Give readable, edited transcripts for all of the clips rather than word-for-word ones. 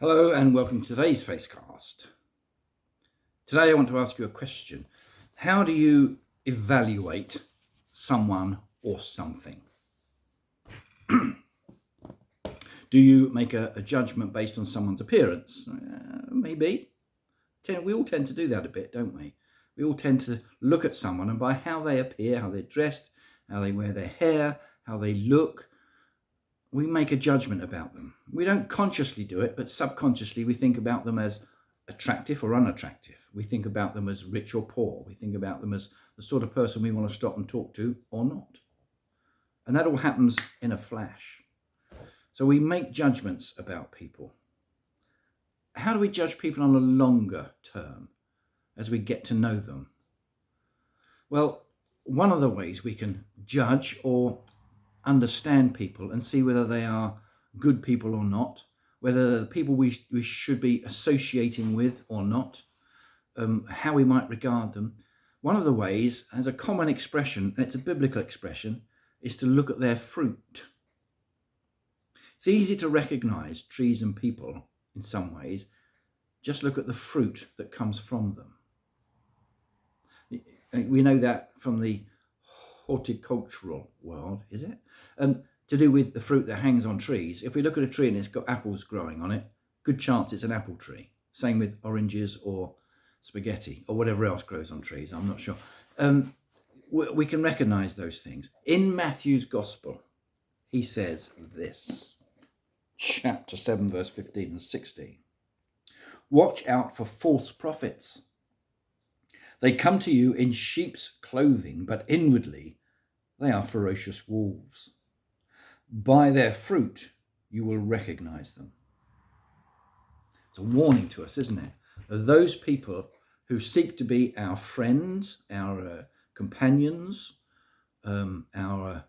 Hello and welcome to today's Facecast. Today I want to ask you a question. How do you evaluate someone or something? Do you make a judgment based on someone's appearance? Maybe. We all tend to do that a bit, don't we? We all tend to look at someone and by how they appear, how they're dressed, how they wear their hair, how they look, we make a judgment about them. We don't consciously do it, but subconsciously we think about them as attractive or unattractive. We think about them as rich or poor. We think about them as the sort of person we want to stop and talk to or not. And that all happens in a flash. So we make judgments about people. How do we judge people on a longer term as we get to know them? Well, one of the ways we can judge or understand people and see whether they are good people or not, whether they're the people we should be associating with or not, how we might regard them. One of the ways, as a common expression, and it's a biblical expression, is to look at their fruit. It's easy to recognize trees and people in some ways. Just look at the fruit that comes from them. We know that from the horticultural world, is it? To do with the fruit that hangs on trees. If we look at a tree and it's got apples growing on it, good chance it's an apple tree. Same with oranges or spaghetti or whatever else grows on trees, I'm not sure. We can recognize those things. In Matthew's Gospel, he says this, chapter 7, verse 15 and 16. Watch out for false prophets. They come to you in sheep's clothing, but inwardly they are ferocious wolves. By their fruit you will recognize them. It's a warning to us, isn't it? Of those people who seek to be our friends, our companions, our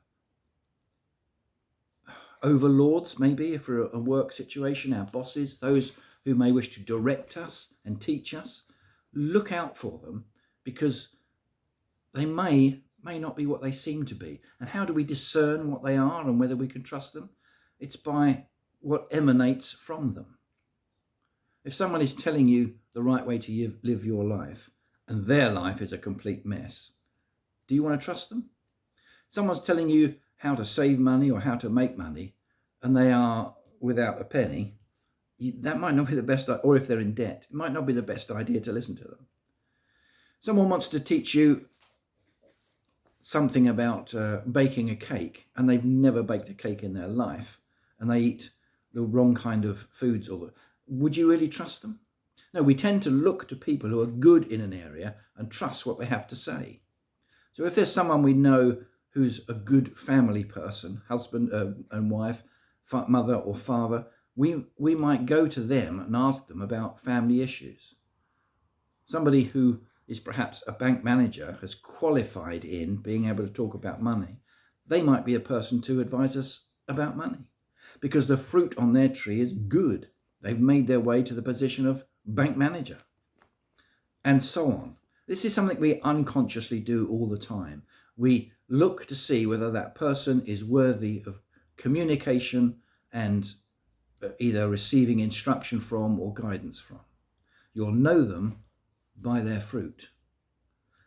overlords, maybe, if we're a work situation, our bosses, those who may wish to direct us and teach us. Look out for them, because they may not be what they seem to be. And how do we discern what they are and whether we can trust them? It's by what emanates from them. If someone is telling you the right way to live your life and their life is a complete mess, do you want to trust them? Someone's telling you how to save money or how to make money and they are without a penny, that might not be the best, or if they're in debt, it might not be the best idea to listen to them. Someone wants to teach you something about baking a cake and they've never baked a cake in their life and they eat the wrong kind of foods. Would you really trust them? No, we tend to look to people who are good in an area and trust what they have to say. So if there's someone we know who's a good family person, husband and wife, mother or father, we might go to them and ask them about family issues. Somebody who is perhaps a bank manager, has qualified in being able to talk about money, they might be a person to advise us about money because the fruit on their tree is good. They've made their way to the position of bank manager and so on. This is something we unconsciously do all the time. We look to see whether that person is worthy of communication and either receiving instruction from or guidance from. You'll know them by their fruit.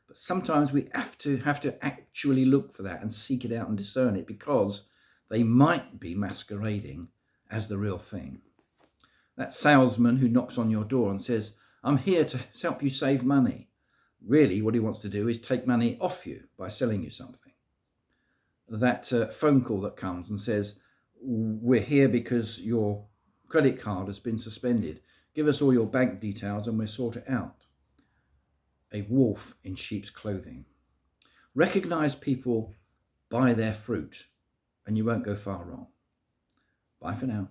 But sometimes we have to actually look for that and seek it out and discern it, because they might be masquerading as the real thing. That salesman who knocks on your door and says, I'm here to help you save money. Really, what he wants to do is take money off you by selling you something. That phone call that comes and says, we're here because your credit card has been suspended. Give us all your bank details and we'll sort it out. A wolf in sheep's clothing. Recognize people by their fruit and you won't go far wrong. Bye for now.